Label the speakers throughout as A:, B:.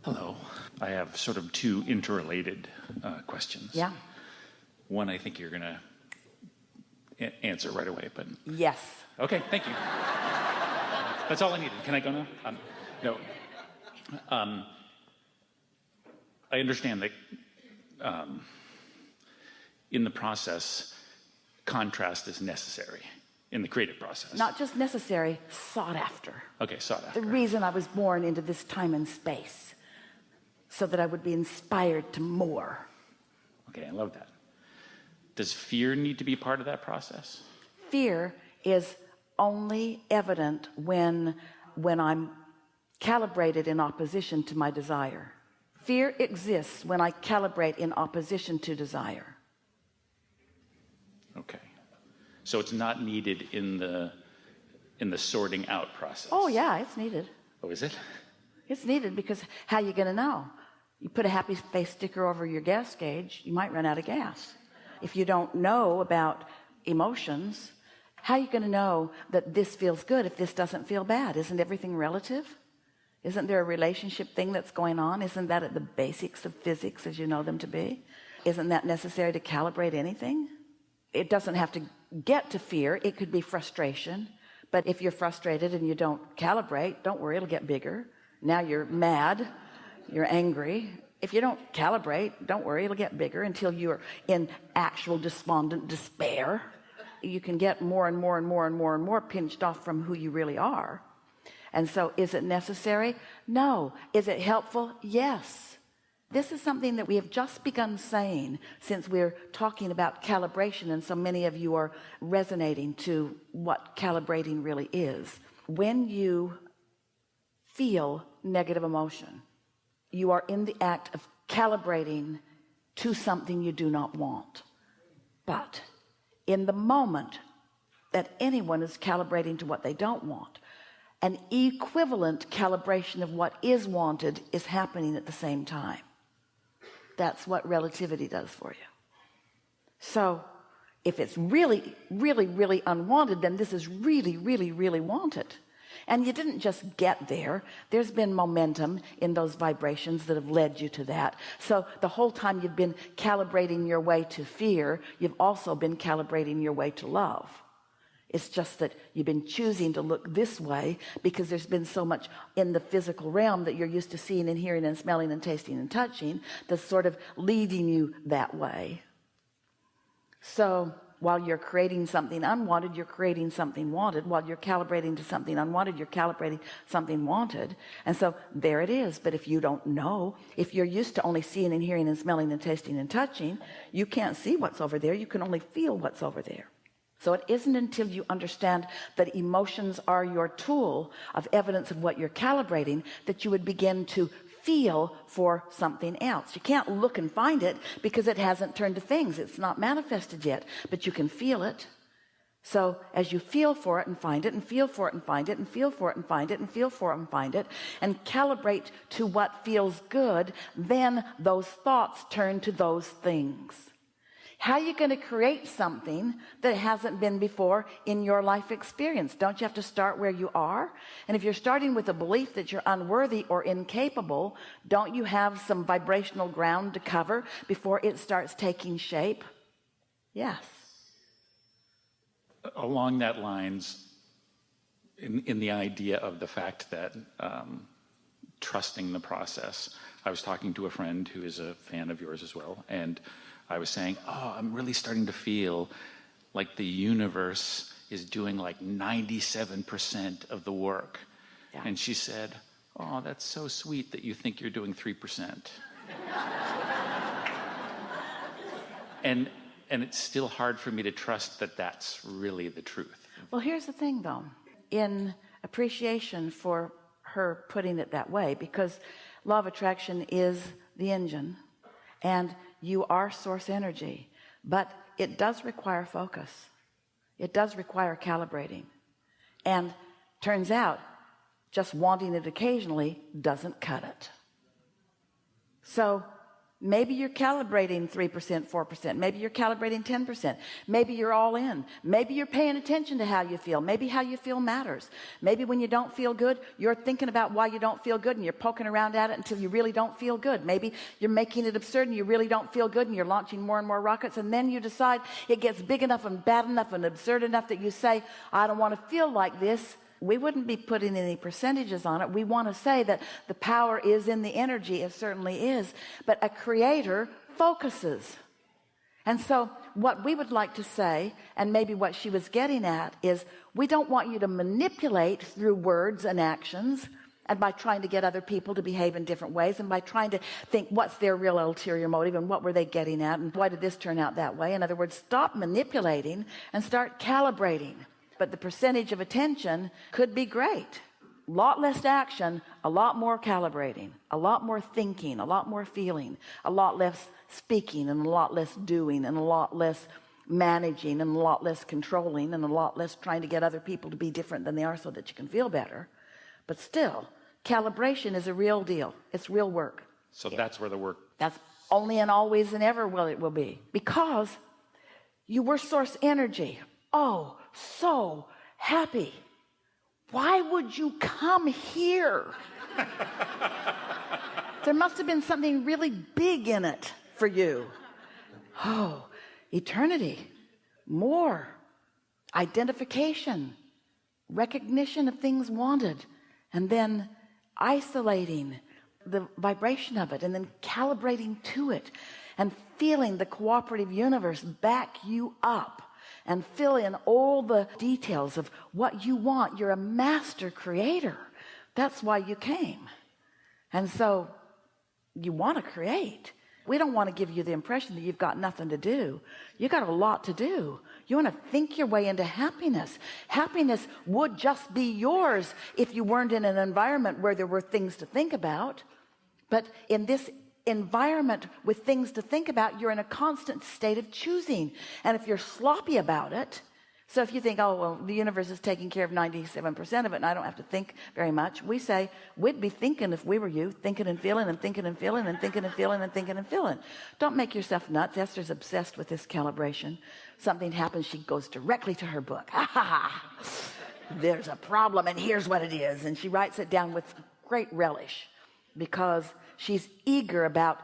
A: Hello. I have sort of two interrelated questions.
B: Yeah.
A: One I think you're going to answer right away, but...
B: Yes.
A: Okay, thank you. That's all I needed. Can I go now? No. I understand that in the process, contrast is necessary in the creative process.
B: Not just necessary, sought after.
A: Okay, sought after.
B: The reason I was born into this time and space, so that I would be inspired to more.
A: Okay, I love that. Does fear need to be part of that process?
B: Fear is only evident when I'm calibrated in opposition to my desire. Fear exists when I calibrate in opposition to desire.
A: Okay. So it's not needed in the sorting out process.
B: Oh yeah, it's needed.
A: Oh, is it?
B: It's needed because how are you going to know? You put a happy face sticker over your gas gauge, you might run out of gas. If you don't know about emotions, how are you going to know that this feels good if this doesn't feel bad? Isn't everything relative? Isn't there a relationship thing that's going on? Isn't that at the basics of physics as you know them to be? Isn't that necessary to calibrate anything? It doesn't have to get to fear. It could be frustration. But if you're frustrated and you don't calibrate, don't worry, it'll get bigger. Now you're mad, you're angry. If you don't calibrate, don't worry, it'll get bigger until you're in actual despondent despair. You can get more and more and more and more and more pinched off from who you really are. And so is it necessary? No. Is it helpful? Yes. This is something that we have just begun saying since we're talking about calibration, and so many of you are resonating to what calibrating really is. When you feel negative emotion, you are in the act of calibrating to something you do not want. But in the moment that anyone is calibrating to what they don't want, an equivalent calibration of what is wanted is happening at the same time. That's what relativity does for you. So if it's really, really, really unwanted, then this is really, really, really wanted. And you didn't just get there. There's been momentum in those vibrations that have led you to that. So the whole time you've been calibrating your way to fear, you've also been calibrating your way to love. It's just that you've been choosing to look this way because there's been so much in the physical realm that you're used to seeing and hearing and smelling and tasting and touching that's sort of leading you that way. So while you're creating something unwanted, you're creating something wanted. While you're calibrating to something unwanted, you're calibrating something wanted. And so there it is. But if you don't know, if you're used to only seeing and hearing and smelling and tasting and touching, you can't see what's over there. You can only feel what's over there. So it isn't until you understand that emotions are your tool of evidence of what you're calibrating that you would begin to feel for something else. You can't look and find it because it hasn't turned to things. It's not manifested yet, but you can feel it. So as you feel for it and find it and feel for it and find it and feel for it and find it and feel for it and find it and calibrate to what feels good, then those thoughts turn to those things. How are you going to create something that hasn't been before in your life experience? Don't you have to start where you are? And if you're starting with a belief that you're unworthy or incapable, don't you have some vibrational ground to cover before it starts taking shape? Yes.
A: Along that lines, in the idea of the fact that trusting the process, I was talking to a friend who is a fan of yours as well, and I was saying, I'm really starting to feel like the universe is doing like 97% of the work. Yeah. And she said, oh, that's so sweet that you think you're doing 3%. and it's still hard for me to trust that that's really the truth.
B: Well, here's the thing though, in appreciation for her putting it that way, because law of attraction is the engine and you are source energy, but it does require focus. It does require calibrating. And turns out just wanting it occasionally doesn't cut it. So Maybe you're calibrating 3%, 4%. Maybe you're calibrating 10%. Maybe you're all in. Maybe you're paying attention to how you feel. Maybe how you feel matters. Maybe when you don't feel good, you're thinking about why you don't feel good and you're poking around at it until you really don't feel good. Maybe you're making it absurd and you really don't feel good and you're launching more and more rockets, and then you decide it gets big enough and bad enough and absurd enough that you say, I don't want to feel like this. We wouldn't be putting any percentages on it. We want to say that the power is in the energy. It certainly is. But a creator focuses. And so what we would like to say, and maybe what she was getting at, is we don't want you to manipulate through words and actions, and by trying to get other people to behave in different ways, and by trying to think what's their real ulterior motive and what were they getting at and why did this turn out that way. In other words, stop manipulating and start calibrating. But the percentage of attention could be great. A lot less action, a lot more calibrating, a lot more thinking, a lot more feeling, a lot less speaking, and a lot less doing, and a lot less managing, and a lot less controlling, and a lot less trying to get other people to be different than they are so that you can feel better. But still, calibration is a real deal. It's real work.
A: So that's where the work...
B: That's only and always and ever it will be. Because you were source energy. Oh, so happy. Why would you come here? There must have been something really big in it for you. Oh, eternity, more, identification, recognition of things wanted, and then isolating the vibration of it, and then calibrating to it, and feeling the cooperative universe back you up and fill in all the details of what you want. You're a master creator. That's why you came. And so you want to create. We don't want to give you the impression that you've got nothing to do. You got a lot to do. You want to think your way into happiness. Happiness would just be yours if you weren't in an environment where there were things to think about. But in this environment with things to think about, you're in a constant state of choosing. And if you're sloppy about it, so if you think, oh, well, the universe is taking care of 97% of it and I don't have to think very much, we say we'd be thinking, if we were you, thinking and feeling and thinking and feeling and thinking and feeling and thinking and feeling. Don't make yourself nuts. Esther's obsessed with this calibration. Something happens, she goes directly to her book. There's a problem and here's what it is. And she writes it down with great relish because she's eager about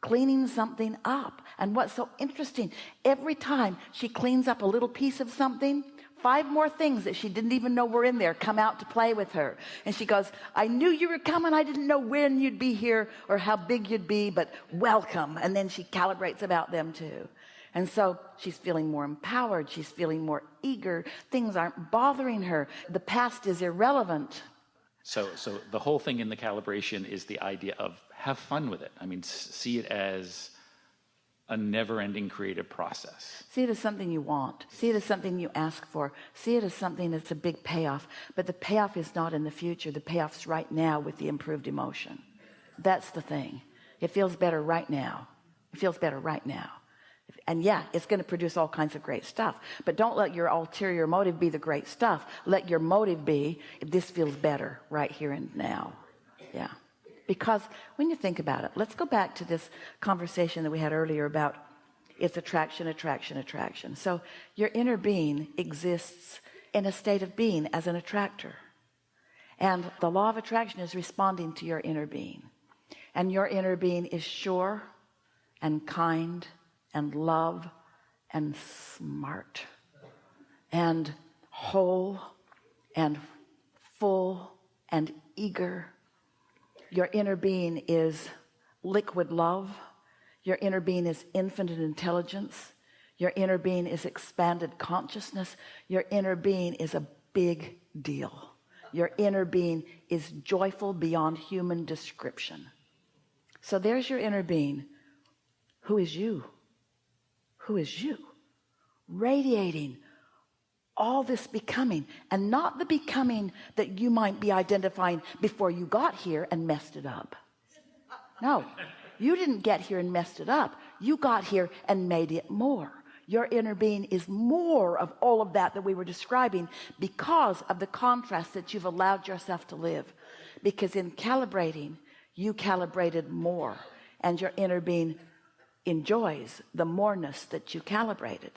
B: cleaning something up. And what's so interesting, every time she cleans up a little piece of something, 5 more things that she didn't even know were in there come out to play with her. And she goes, I knew you were coming. I didn't know when you'd be here or how big you'd be, but welcome. And then she calibrates about them too. And so she's feeling more empowered. She's feeling more eager. Things aren't bothering her. The past is irrelevant.
A: So the whole thing in the calibration is the idea of have fun with it. I mean, see it as a never-ending creative process.
B: See it as something you want. See it as something you ask for. See it as something that's a big payoff. But the payoff is not in the future. The payoff's right now with the improved emotion. That's the thing. It feels better right now. It feels better right now. And yeah, it's going to produce all kinds of great stuff. But don't let your ulterior motive be the great stuff. Let your motive be, this feels better right here and now. Yeah. Because when you think about it, let's go back to this conversation that we had earlier about it's attraction, attraction, attraction. So your inner being exists in a state of being as an attractor. And the law of attraction is responding to your inner being. And your inner being is sure and kind and love and smart and whole and full and eager. Your inner being is liquid love. Your inner being is infinite intelligence. Your inner being is expanded consciousness. Your inner being is a big deal. Your inner being is joyful beyond human description. So there's your inner being. Who is you? Who is you? Radiating all this becoming, and not the becoming that you might be identifying before you got here and messed it up. No, you didn't get here and messed it up. You got here and made it more. Your inner being is more of all of that we were describing because of the contrast that you've allowed yourself to live. Because in calibrating, you calibrated more. and your inner being enjoys the moreness that you calibrated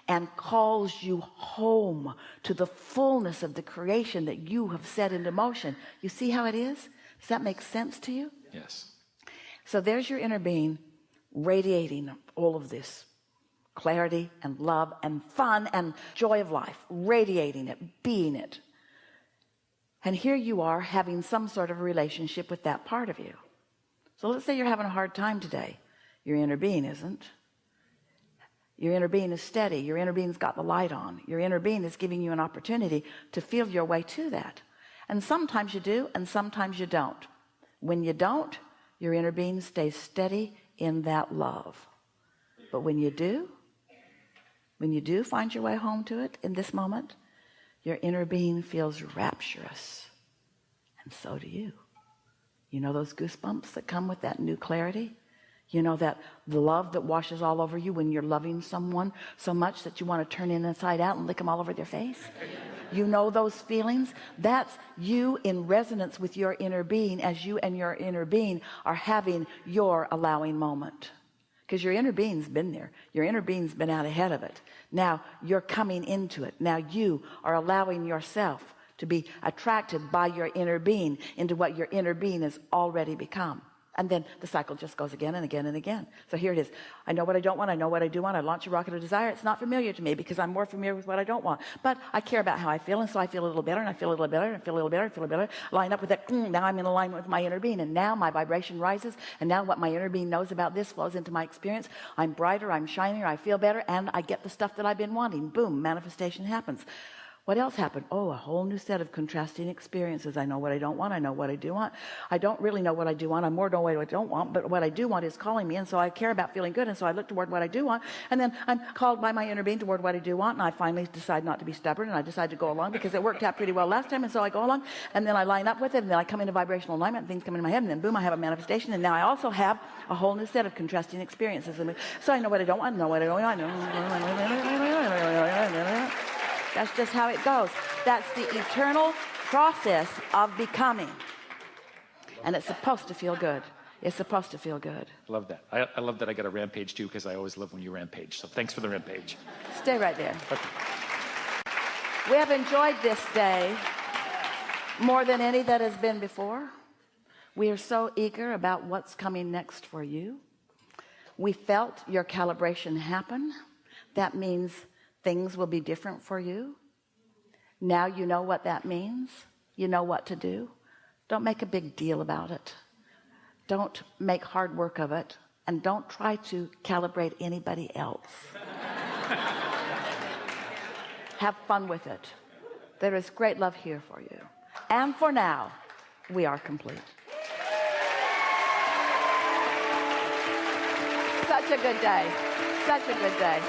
B: and calls you home to the fullness of the creation that you have set into motion. You see how it is? Does that make sense to you?
A: Yes.
B: So there's your inner being radiating all of this clarity and love and fun and joy of life, radiating it, being it. And here you are having some sort of a relationship with that part of you. So let's say you're having a hard time today. Your inner being isn't. Your inner being is steady. Your inner being's got the light on. Your inner being is giving you an opportunity to feel your way to that. And sometimes you do, and sometimes you don't. When you don't, your inner being stays steady in that love. But when you do find your way home to it in this moment, your inner being feels rapturous. And so do you. You know those goosebumps that come with that new clarity? You know that the love that washes all over you when you're loving someone so much that you want to turn inside out and lick them all over their face? You know those feelings? That's you in resonance with your inner being as you and your inner being are having your allowing moment. Because your inner being's been there. Your inner being's been out ahead of it. Now you're coming into it. Now you are allowing yourself to be attracted by your inner being into what your inner being has already become. And then the cycle just goes again and again and again. So here it is. I know what I don't want. I know what I do want. I launch a rocket of desire. It's not familiar to me because I'm more familiar with what I don't want. But I care about how I feel. And so I feel a little better and I feel a little better and I feel a little better. I feel a little better. Line up with that. Now I'm in alignment with my inner being. And now my vibration rises. And now what my inner being knows about this flows into my experience. I'm brighter. I'm shinier. I feel better. And I get the stuff that I've been wanting. Boom. Manifestation happens. What else happened? Oh, a whole new set of contrasting experiences. I know what I don't want. I know what I do want. I don't really know what I do want. I more know what I don't want, but what I do want is calling me. And so I care about feeling good. And so I look toward what I do want. And then I'm called by my inner being toward what I do want. And I finally decide not to be stubborn. And I decide to go along because it worked out pretty well last time. And so I go along and then I line up with it. And then I come into vibrational alignment and things come into my head. And then boom, I have a manifestation. And now I also have a whole new set of contrasting experiences. So I know what I don't want. I know what I don't want. That's just how it goes. That's the eternal process of becoming. And it's supposed to feel good. It's supposed to feel good.
A: Love that. I love that I got a rampage too, because I always love when you rampage. So thanks for the rampage.
B: Stay right there.
A: Okay.
B: We have enjoyed this day more than any that has been before. We are so eager about what's coming next for you. We felt your calibration happen. That means things will be different for you. Now you know what that means. You know what to do. Don't make a big deal about it. Don't make hard work of it. And don't try to calibrate anybody else. Have fun with it. There is great love here for you. And for now, we are complete. Such a good day. Such a good day.